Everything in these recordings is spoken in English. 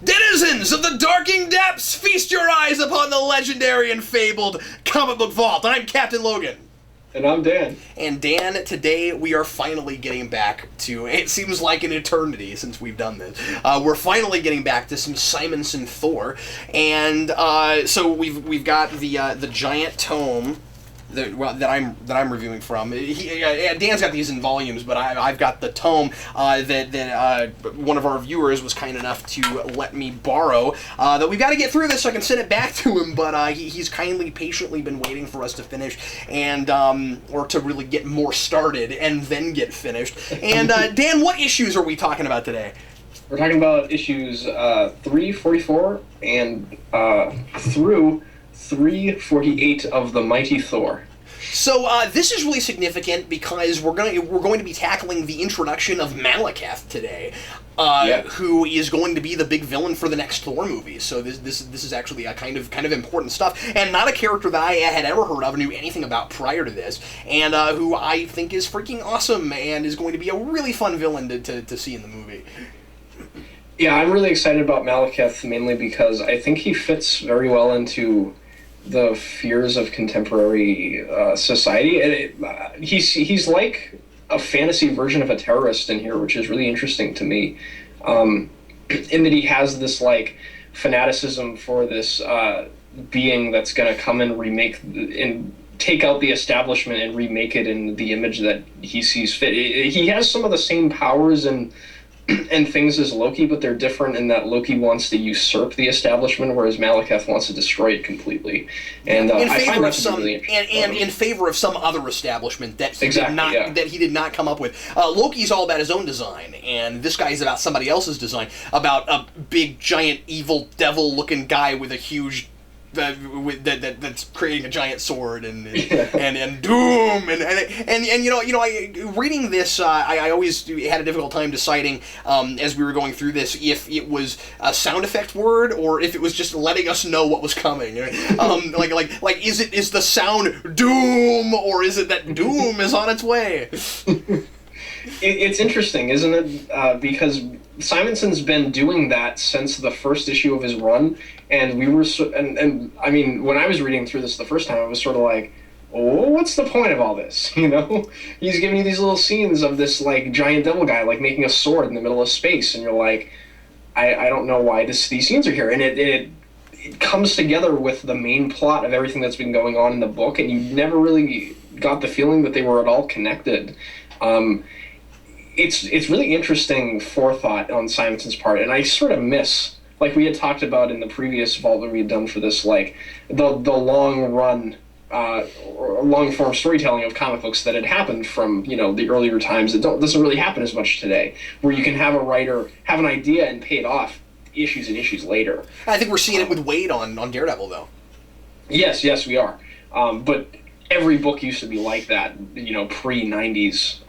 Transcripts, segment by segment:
Denizens of the darking depths, feast your eyes upon the legendary and fabled comic book vault. I'm Captain Logan. And I'm Dan. And Dan, today we are finally getting back to, it seems like an eternity since we've done this, we're finally getting back to some Simonson Thor, and so we've got the giant tome that I'm reviewing from. Dan's got these in volumes, but I've got the tome that one of our viewers was kind enough to let me borrow. That we've got to get through this so I can send it back to him, but he's kindly, patiently been waiting for us to finish and or to really get more started and then get finished. And Dan, what issues are we talking about today? We're talking about issues 344 and through 348 of The Mighty Thor. So this is really significant because we're going to be tackling the introduction of Malekith today, who is going to be the big villain for the next Thor movie. So this is actually a kind of important stuff, and not a character that I had ever heard of or knew anything about prior to this, and who I think is freaking awesome and is going to be a really fun villain to see in the movie. Yeah, I'm really excited about Malekith, mainly because I think he fits very well into the fears of contemporary society. And he's like a fantasy version of a terrorist in here, which is really interesting to me, in that he has this like fanaticism for this being that's going to come and remake and take out the establishment and remake it in the image that he sees fit. He has some of the same powers and things as Loki, but they're different in that Loki wants to usurp the establishment, whereas Malekith wants to destroy it completely. And I find that to be really interesting. And in favor of some other establishment that he did not come up with. Loki's all about his own design, and this guy's about somebody else's design, about a big, giant, evil, devil-looking guy with a huge that's creating a giant sword and doom and you know I reading this I always had a difficult time deciding as we were going through this if it was a sound effect word or if it was just letting us know what was coming. Like is the sound doom, or is it that doom is on its way? It's interesting, isn't it? Because Simonson's been doing that since the first issue of his run, and we were and I mean, when I was reading through this the first time, I was sort of like, oh, what's the point of all this? You know, he's giving you these little scenes of this like giant devil guy like making a sword in the middle of space, and you're like, I don't know why these scenes are here, and it comes together with the main plot of everything that's been going on in the book, and you never really got the feeling that they were at all connected. It's really interesting forethought on Simonson's part, and I sort of miss, like we had talked about in the previous vault that we had done for this, like the long run, long form storytelling of comic books that had happened from the earlier times that doesn't really happen as much today, where you can have a writer have an idea and pay it off issues and issues later. I think we're seeing it with Wade on Daredevil, though. Yes, we are, but every book used to be like that, pre-90s,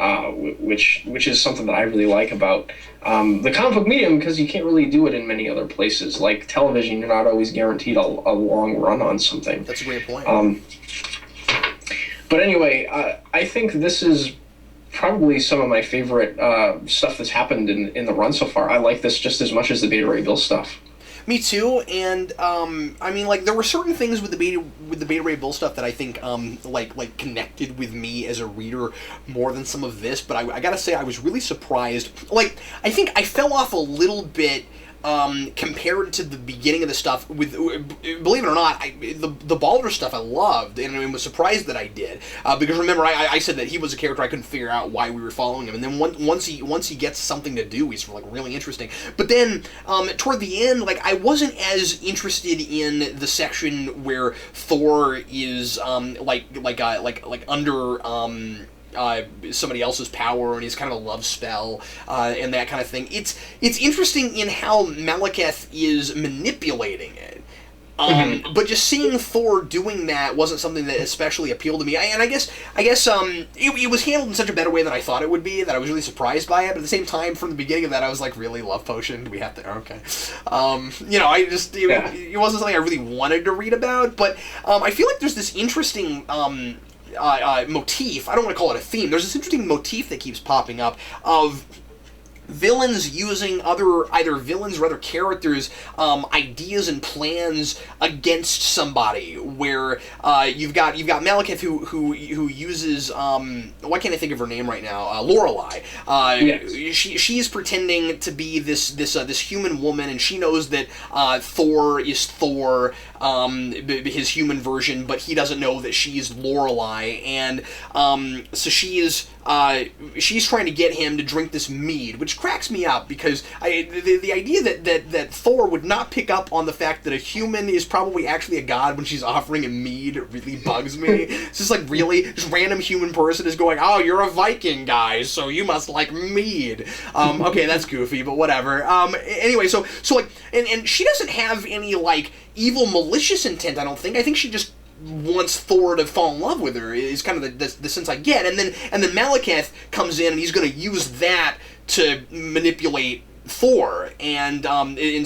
which is something that I really like about the comic book medium, because you can't really do it in many other places. Like television, you're not always guaranteed a long run on something. That's a great point. But anyway, I think this is probably some of my favorite stuff that's happened in the run so far. I like this just as much as the Beta Ray Bill stuff. Me too, and I mean, like, there were certain things with the Beta Ray Bill stuff that I think like connected with me as a reader more than some of this. But I gotta say, I was really surprised. Like, I think I fell off a little bit compared to the beginning of the stuff with, believe it or not, the Balder stuff I loved, and I was surprised that I did, because remember I said that he was a character I couldn't figure out why we were following him, and then once he gets something to do, he's like really interesting. But then toward the end, like, I wasn't as interested in the section where Thor is under somebody else's power, and he's kind of a love spell, and that kind of thing. It's interesting in how Malekith is manipulating it. But just seeing Thor doing that wasn't something that especially appealed to me. I guess it was handled in such a better way than I thought it would be, that I was really surprised by it. But at the same time, from the beginning of that, I was like, really, love potion? Do we have to? Okay. It wasn't something I really wanted to read about, but I feel like there's this interesting motif. I don't want to call it a theme. There's this interesting motif that keeps popping up of villains using either villains or other characters' ideas and plans against somebody. Where you've got Malekith who uses why can't I think of her name right now? Lorelei. Yes. She's pretending to be this human woman, and she knows that Thor is Thor, his human version, but he doesn't know that she's Lorelei, and so she's trying to get him to drink this mead, which cracks me up because the idea that Thor would not pick up on the fact that a human is probably actually a god when she's offering him mead really bugs me. It's just like, really, this random human person is going, oh, you're a Viking guy, so you must like mead. Okay, that's goofy, but whatever. Anyway, so like, and she doesn't have any like evil malicious intent. I don't think. I think she just wants Thor to fall in love with her is kind of the sense I get, and then Malekith comes in and he's going to use that to manipulate Thor, and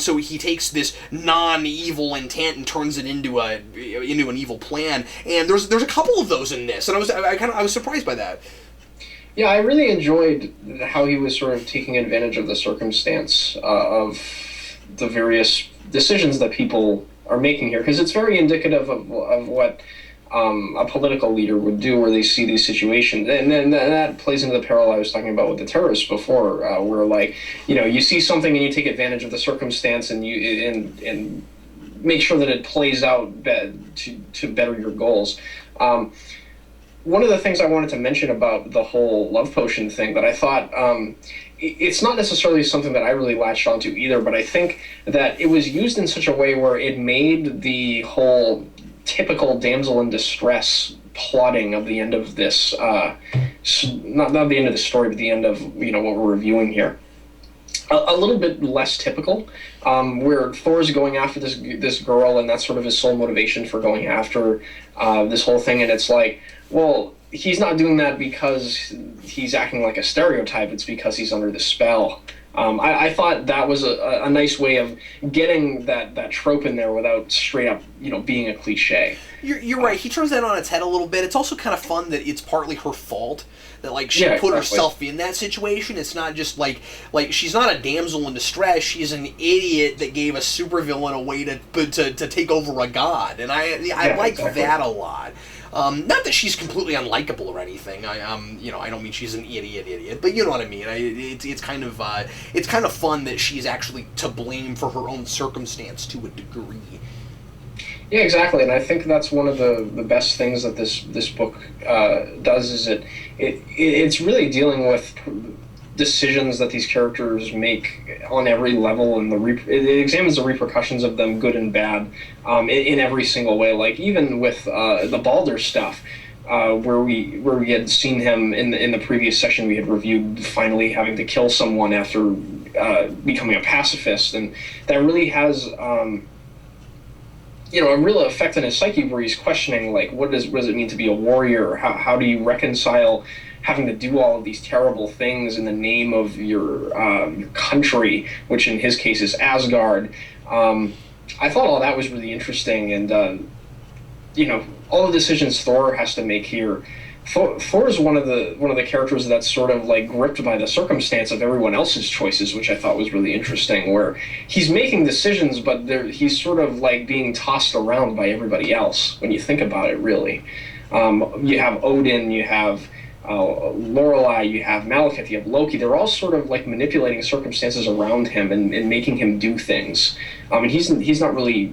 so he takes this non-evil intent and turns it into an evil plan. And there's a couple of those in this, and I was surprised by that. Yeah, I really enjoyed how he was sort of taking advantage of the circumstance of the various decisions that people are making here, because it's very indicative of what a political leader would do, where they see these situations, and then that plays into the parallel I was talking about with the terrorists before, where like, you know, you see something and you take advantage of the circumstance and you make sure that it plays out to better your goals. One of the things I wanted to mention about the whole love potion thing that I thought, it's not necessarily something that I really latched onto either, but I think that it was used in such a way where it made the whole typical damsel in distress plotting of the end of this, not the end of the story, but the end of, you know, what we're reviewing here, a little bit less typical, where Thor's going after this girl, and that's sort of his sole motivation for going after this whole thing, and it's like, well, he's not doing that because he's acting like a stereotype, it's because he's under the spell. I thought that was a nice way of getting that trope in there without straight up, you know, being a cliche. You're right. He turns that on its head a little bit. It's also kind of fun that it's partly her fault. That like she put herself in that situation. It's not just like she's not a damsel in distress. She's an idiot that gave a supervillain a way to take over a god, and I like that a lot. Not that she's completely unlikable or anything. I don't mean she's an idiot, but you know what I mean. It's kind of fun that she's actually to blame for her own circumstance to a degree. Yeah, exactly, and I think that's one of the best things that this book does, is it's really dealing with decisions that these characters make on every level, and it examines the repercussions of them, good and bad, in every single way. Like even with the Balder stuff, where we had seen him in the previous session we had reviewed, finally having to kill someone after becoming a pacifist, and that really has a real effect on his psyche, where he's questioning, like, what does it mean to be a warrior? How do you reconcile having to do all of these terrible things in the name of your country, which in his case is Asgard? I thought all that was really interesting, and all the decisions Thor has to make here. Thor is one of the characters that's sort of like gripped by the circumstance of everyone else's choices, which I thought was really interesting, where he's making decisions, but he's sort of like being tossed around by everybody else when you think about it, really. You have Odin, you have Lorelei, you have Malekith, you have Loki. They're all sort of like manipulating circumstances around him and making him do things. And he's not really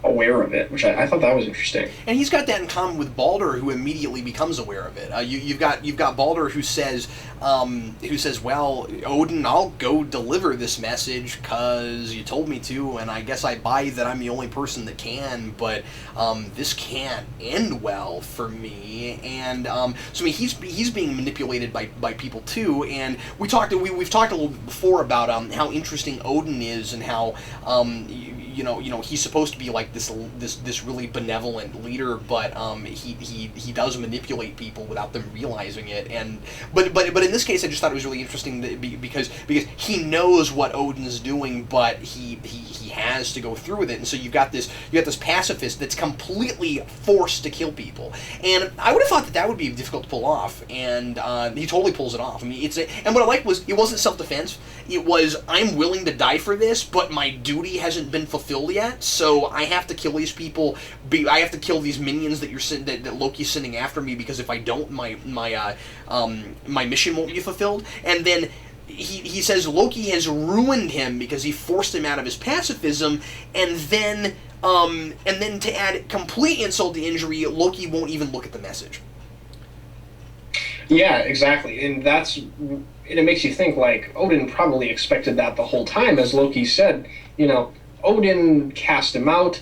aware of it, which I thought that was interesting. And he's got that in common with Balder, who immediately becomes aware of it. You've got Balder who says, well, Odin, I'll go deliver this message because you told me to, and I guess I buy that I'm the only person that can, but this can't end well for me. And so I mean, he's being manipulated by people too. And we've talked a little bit before about how interesting Odin is, and how he's supposed to be like like this really benevolent leader, but he does manipulate people without them realizing it. And but in this case, I just thought it was really interesting because he knows what Odin's doing, but he has to go through with it. And so you got this pacifist that's completely forced to kill people. And I would have thought that would be difficult to pull off, and he totally pulls it off. I mean, and what I liked was it wasn't self-defense. It was, I'm willing to die for this, but my duty hasn't been fulfilled yet, so I have to kill these people. I have to kill these minions that Loki's sending after me, because if I don't, my mission won't be fulfilled. And then he says Loki has ruined him because he forced him out of his pacifism, and then to add complete insult to injury, Loki won't even look at the message. Yeah, exactly, and it makes you think, like, Odin probably expected that the whole time. As Loki said, Odin cast him out,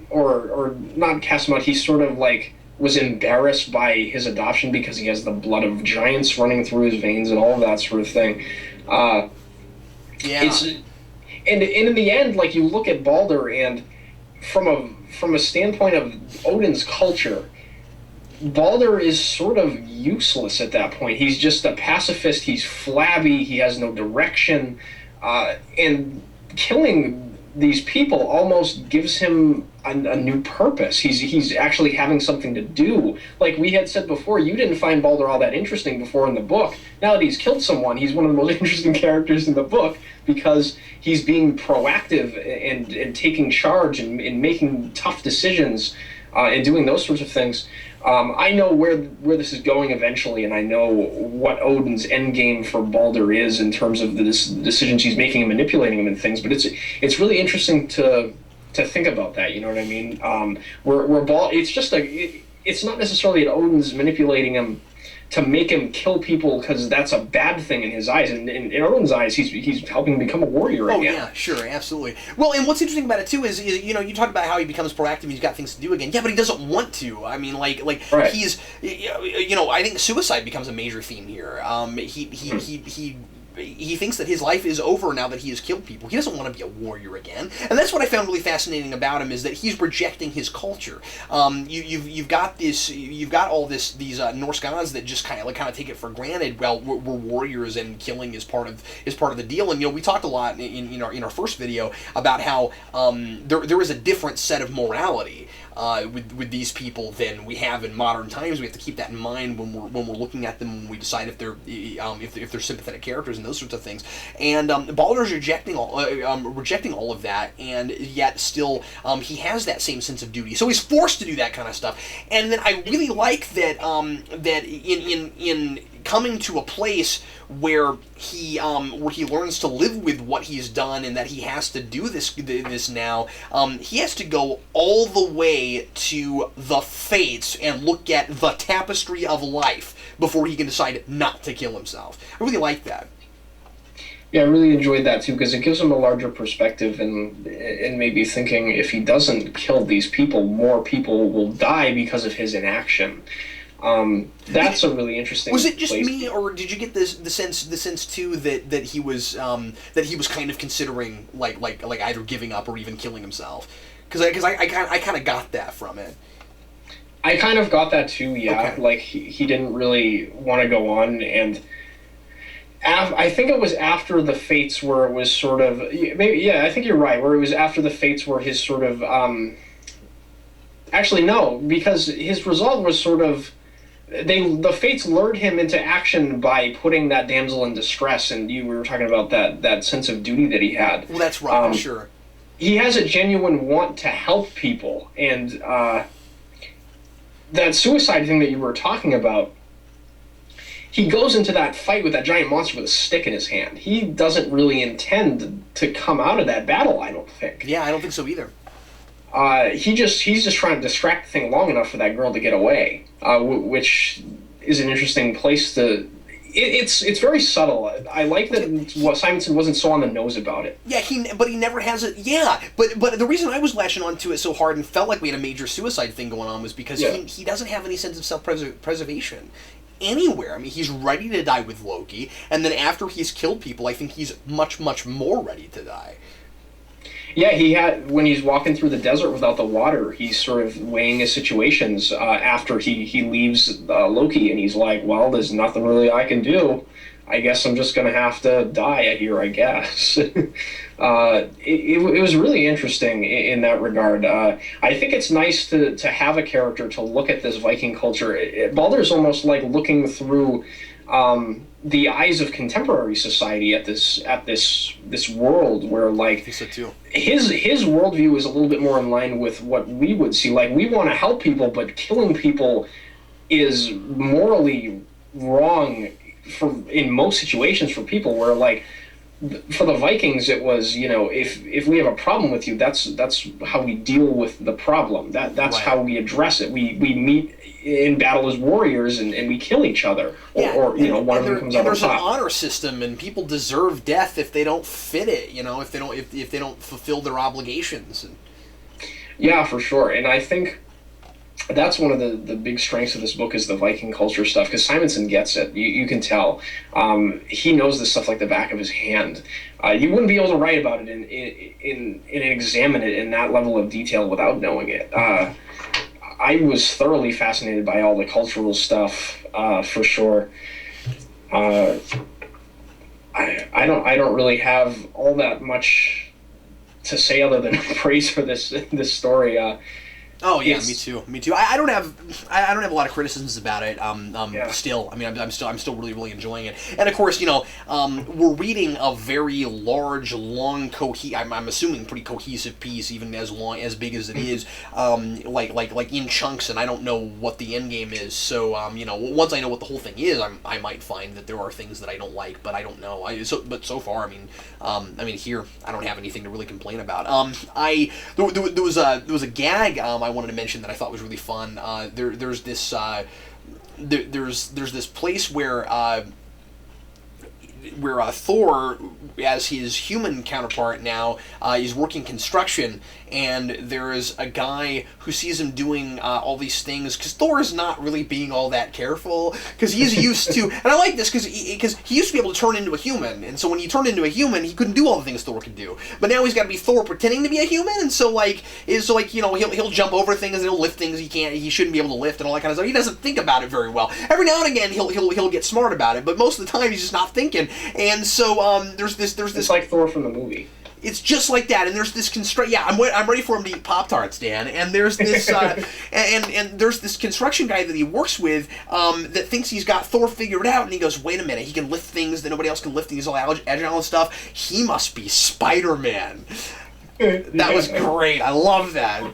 or not cast him out, he sort of, like, was embarrassed by his adoption because he has the blood of giants running through his veins and all of that sort of thing. Yeah. And in the end, like, you look at Balder, and from a standpoint of Odin's culture, Balder is sort of useless at that point. He's just a pacifist, he's flabby, he has no direction, and killing these people almost gives him a new purpose. He's actually having something to do. Like we had said before, you didn't find Balder all that interesting before in the book. Now that he's killed someone, he's one of the most interesting characters in the book, because he's being proactive and taking charge and making tough decisions and doing those sorts of things. I know where this is going eventually, and I know what Odin's endgame for Balder is in terms of the decisions he's making and manipulating him and things. But it's really interesting to think about that. You know what I mean? It's not necessarily that Odin's manipulating him to make him kill people, because that's a bad thing in his eyes. And in Odin's eyes, he's helping him become a warrior again. Oh, yeah, sure, absolutely. Well, and what's interesting about it, too, is you talk about how he becomes proactive, he's got things to do again. Yeah, but he doesn't want to. I mean, like right. He's, I think suicide becomes a major theme here. He thinks that his life is over now that he has killed people. He doesn't want to be a warrior again, and that's what I found really fascinating about him, is that he's rejecting his culture. You've got all these Norse gods that just kind of take it for granted. Well, we're warriors, and killing is part of the deal. And we talked a lot in our first video about how there is a different set of morality with these people than we have in modern times. We have to keep that in mind when we're looking at them, when we decide if they're sympathetic characters and those sorts of things. And Baldur's rejecting all of that, and yet still he has that same sense of duty. So he's forced to do that kind of stuff. And then I really like that that in coming to a place where he learns to live with what he's done, and that he has to do this now. He has to go all the way to the fates and look at the tapestry of life before he can decide not to kill himself. I really like that. Yeah, I really enjoyed that too, because it gives him a larger perspective, and maybe thinking if he doesn't kill these people, more people will die because of his inaction. That's a really interesting. Was it just me, or did you get the sense too that he was kind of considering like either giving up or even killing himself? Because I kind of got that from it. I kind of got that too. Yeah, okay. Like he didn't really want to go on, and I think it was after the fates where it was sort of I think you're right, where it was after the fates where his sort of actually no, because his resolve was sort of. The fates lured him into action by putting that damsel in distress, and we were talking about that sense of duty that he had. Well, that's right, sure. He has a genuine want to help people, and that suicide thing that you were talking about, he goes into that fight with that giant monster with a stick in his hand. He doesn't really intend to come out of that battle, I don't think. Yeah, I don't think so either. He's just trying to distract the thing long enough for that girl to get away, which is an interesting place to. It's very subtle. I like that Simonson wasn't so on the nose about it. Yeah, but he never has it. Yeah, but the reason I was lashing onto it so hard and felt like we had a major suicide thing going on was because he doesn't have any sense of self-preservation anywhere. I mean, he's ready to die with Loki, and then after he's killed people, I think he's much, much more ready to die. Yeah, he had when he's walking through the desert without the water, he's sort of weighing his situations after he leaves Loki, and he's like, "Well, there's nothing really I can do. I guess I'm just gonna have to die here. I guess." It was really interesting in that regard. I think it's nice to have a character to look at this Viking culture. Baldur's almost like looking through the eyes of contemporary society at this world where, like, I think so too. His worldview is a little bit more in line with what we would see. Like, we want to help people, but killing people is morally wrong in most situations for people. Where, like, for the Vikings, it was, if we have a problem with you, that's how we deal with the problem. That's right. How we address it. We meet in battle as warriors, and we kill each other, or one of them comes out on top. There's an honor system, and people deserve death if they don't fit it. If they don't fulfill their obligations. Yeah, for sure. And I think that's one of the big strengths of this book is the Viking culture stuff, because Simonson gets it. You can tell. He knows this stuff like the back of his hand. You wouldn't be able to write about it and examine it in that level of detail without knowing it. I was thoroughly fascinated by all the cultural stuff, for sure. I don't really have all that much to say other than praise for this story. Oh yeah, me too. I don't have a lot of criticisms about it. Still, I mean, I'm still really enjoying it. And of course, we're reading a very large, long, I'm assuming pretty cohesive piece, even as big as it is, like in chunks. And I don't know what the end game is. So once I know what the whole thing is, I might find that there are things that I don't like, but I don't know. But so far, here I don't have anything to really complain about. There was a gag I wanted to mention that I thought was really fun. There's this place where Thor, as his human counterpart now, is working construction, and there is a guy who sees him doing all these things, because Thor is not really being all that careful, because he's used to, and I like this, because he used to be able to turn into a human, and so when he turned into a human, he couldn't do all the things Thor could do, but now he's got to be Thor pretending to be a human, and so he'll jump over things, and he'll lift things he shouldn't be able to lift, and all that kind of stuff. He doesn't think about it very well. Every now and again, he'll get smart about it, but most of the time, he's just not thinking, and so there's this. It's like Thor from the movie. It's just like that, and there's this construct. Yeah, I'm ready for him to eat Pop-Tarts, Dan. And there's this, and there's this construction guy that he works with that thinks he's got Thor figured out, and he goes, "Wait a minute, he can lift things that nobody else can lift. And he's all agile and stuff. He must be Spider-Man." That was great. I love that.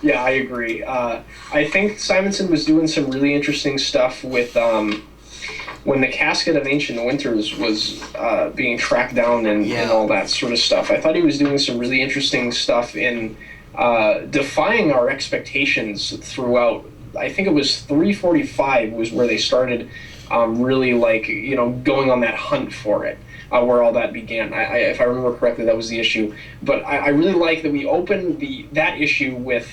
Yeah, I agree. I think Simonson was doing some really interesting stuff with. When the Casket of Ancient Winters was being tracked down and all that sort of stuff. I thought he was doing some really interesting stuff in defying our expectations throughout. I think it was 345 was where they started really going on that hunt for it, where all that began. If I remember correctly, that was the issue. But I really like that we opened that issue with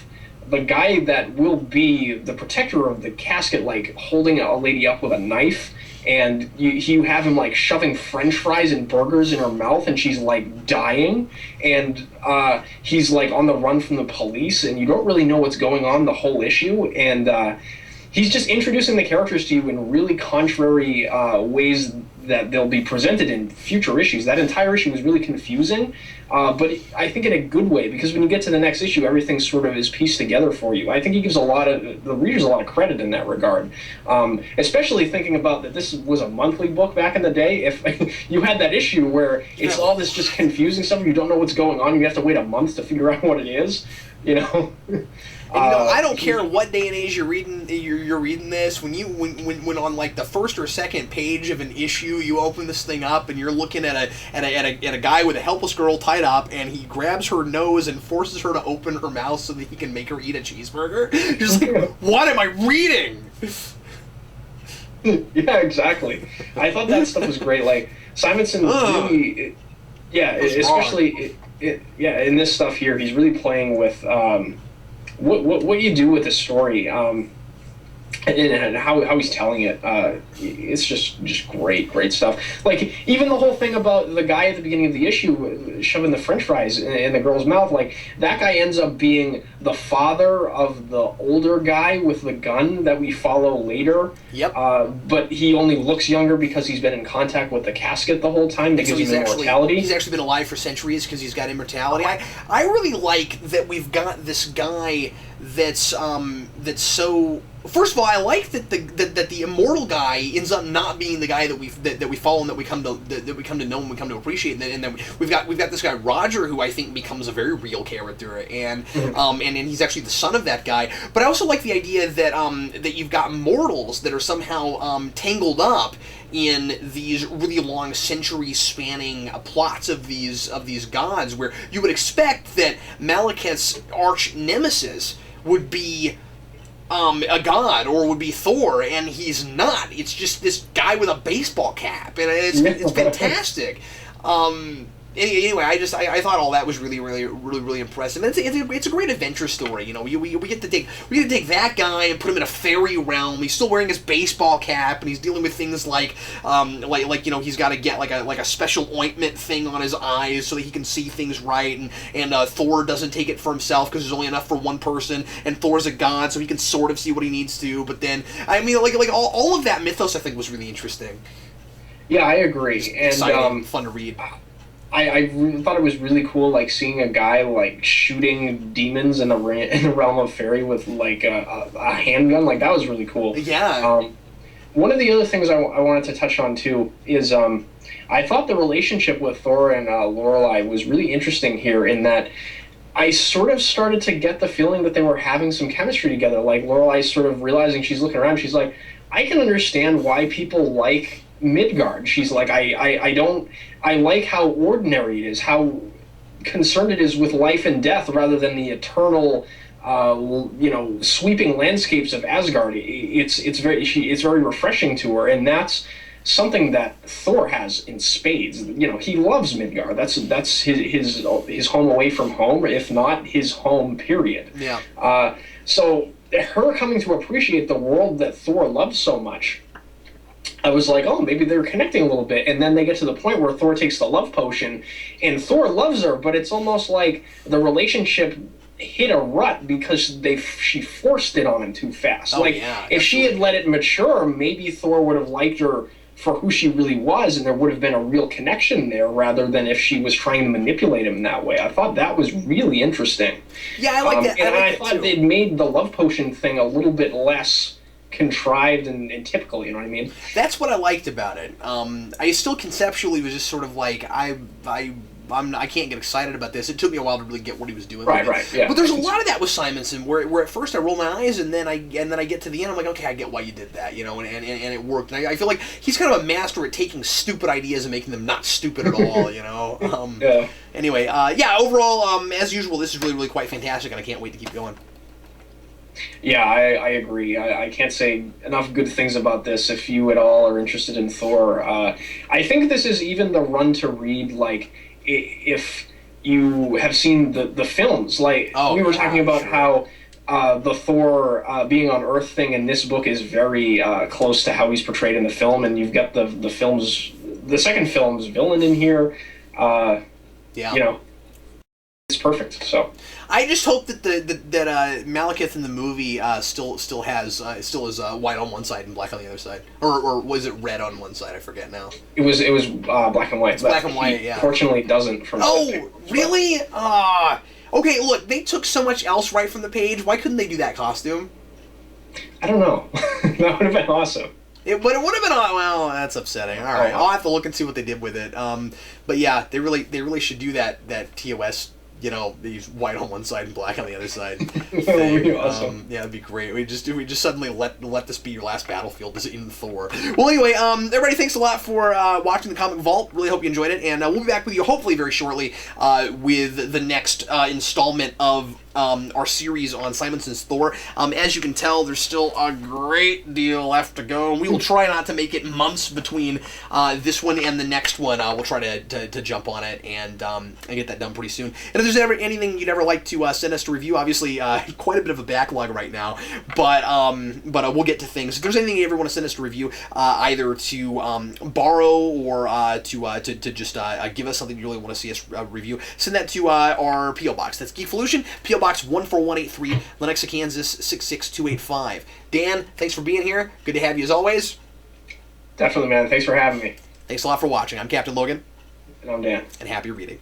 the guy that will be the protector of the casket, like holding a lady up with a knife, and you have him like shoving French fries and burgers in her mouth, and she's like dying, and he's like on the run from the police, and you don't really know what's going on the whole issue, and he's just introducing the characters to you in really contrary ways that they'll be presented in future issues. That entire issue was really confusing, but I think in a good way, because when you get to the next issue, everything sort of is pieced together for you. I think he gives the readers a lot of credit in that regard, especially thinking about that this was a monthly book back in the day. If you had that issue where it's all this just confusing stuff, you don't know what's going on, you have to wait a month to figure out what it is, And I don't care what day and age you're reading this. When on like the first or second page of an issue, you open this thing up and you're looking at a guy with a helpless girl tied up, and he grabs her nose and forces her to open her mouth so that he can make her eat a cheeseburger. You're just like, what am I reading? Yeah, exactly. I thought that stuff was great. Like Simonson really, especially in this stuff here, he's really playing with. What you do with the story, and how he's telling it, it's just great stuff. Like, even the whole thing about the guy at the beginning of the issue shoving the french fries in the girl's mouth, like, that guy ends up being the father of the older guy with the gun that we follow later. Yep. But he only looks younger because he's been in contact with the casket the whole time that gives him immortality. He's actually been alive for centuries because he's got immortality. I really like that we've got this guy that's so. First of all, I like that the immortal guy ends up not being the guy that we follow and that we come to know and we come to appreciate, and then we've got this guy Roger, who I think becomes a very real character, and and he's actually the son of that guy. But I also like the idea that that you've got mortals that are somehow tangled up in these really long century-spanning plots of these gods, where you would expect that Malekith's arch nemesis would be a god, or would be Thor, and he's not. It's just this guy with a baseball cap, and it's fantastic. Anyway, I thought all that was really impressive. And it's a great adventure story. You know, we get to take that guy and put him in a fairy realm. He's still wearing his baseball cap, and he's dealing with things like you know, he's got to get like a special ointment thing on his eyes so that he can see things right. And Thor doesn't take it for himself because there's only enough for one person. And Thor's a god, so he can sort of see what he needs to. But then, I mean, like all of that mythos, I think, was really interesting. Yeah, I agree. And exciting, fun to read. I thought it was really cool, like, seeing a guy, like, shooting demons in the realm of fairy with, like, a handgun. Like, that was really cool. Yeah. One of the other things I wanted to touch on, too, is I thought the relationship with Thor and Lorelei was really interesting here, in that I sort of started to get the feeling that they were having some chemistry together. Like, Lorelei's sort of realizing, she's looking around, she's like, I can understand why people like Midgard. She's like, I like how ordinary it is, how concerned it is with life and death rather than the eternal, sweeping landscapes of Asgard. It's very refreshing to her, and that's something that Thor has in spades. You know, he loves Midgard. That's his home away from home, if not his home, period. Yeah. So her coming to appreciate the world that Thor loves so much, I was like, oh, maybe they're connecting a little bit. And then they get to the point where Thor takes the love potion, and Thor loves her, but it's almost like the relationship hit a rut because she forced it on him too fast. Oh, like, yeah, if she had let it mature, maybe Thor would have liked her for who she really was, and there would have been a real connection there, rather than if she was trying to manipulate him that way. I thought that was really interesting. Yeah, I like that. And I thought they'd made the love potion thing a little bit less contrived and typical, you know what I mean? That's what I liked about it. I still conceptually was just sort of like, I can't get excited about this. It took me a while to really get what he was doing. Right, yeah. But there's a lot of that with Simonson, where at first I roll my eyes, and then I get to the end, I'm like, okay, I get why you did that, you know, and it worked. And I feel like he's kind of a master at taking stupid ideas and making them not stupid at all, you know. Yeah. Anyway, overall, as usual, this is really quite fantastic, and I can't wait to keep going. Yeah, I agree. I can't say enough good things about this. If you at all are interested in Thor, I think this is even the run to read, like, if you have seen the films. Like, we were talking about how the Thor being on Earth thing in this book is very close to how he's portrayed in the film, and you've got the second film's villain in here. Yeah. You know, it's perfect. So I just hope that that Malekith in the movie still is white on one side and black on the other side, or was it red on one side? I forget now. It was black and white. It's black and white. Yeah. Fortunately, it doesn't. Really? Okay. Look, they took so much else right from the page. Why couldn't they do that costume? I don't know. That would have been awesome. It would have been. Well, that's upsetting. All right, I'll have to look and see what they did with it. But yeah, they really should do that TOS. You know, these white on one side and black on the other side. That would be awesome. Yeah, that'd be great. We just suddenly let this be your last battlefield in Thor. Well, anyway, everybody, thanks a lot for watching the Comic Vault. Really hope you enjoyed it, and we'll be back with you hopefully very shortly with the next installment of our series on Simonson's Thor. As you can tell, there's still a great deal left to go, and we will try not to make it months between this one and the next one. We'll try to jump on it and get that done pretty soon. And if there's ever anything you'd ever like to send us to review, obviously quite a bit of a backlog right now, but we'll get to things. If there's anything you ever want to send us to review, either to borrow or to just give us something you really want to see us review, send that to our P.O. Box. That's Geekvolution, P.O. Box 14183, Lenexa, Kansas 66285. Dan, thanks for being here. Good to have you as always. Definitely, man. Thanks for having me. Thanks a lot for watching. I'm Captain Logan. And I'm Dan. And happy reading.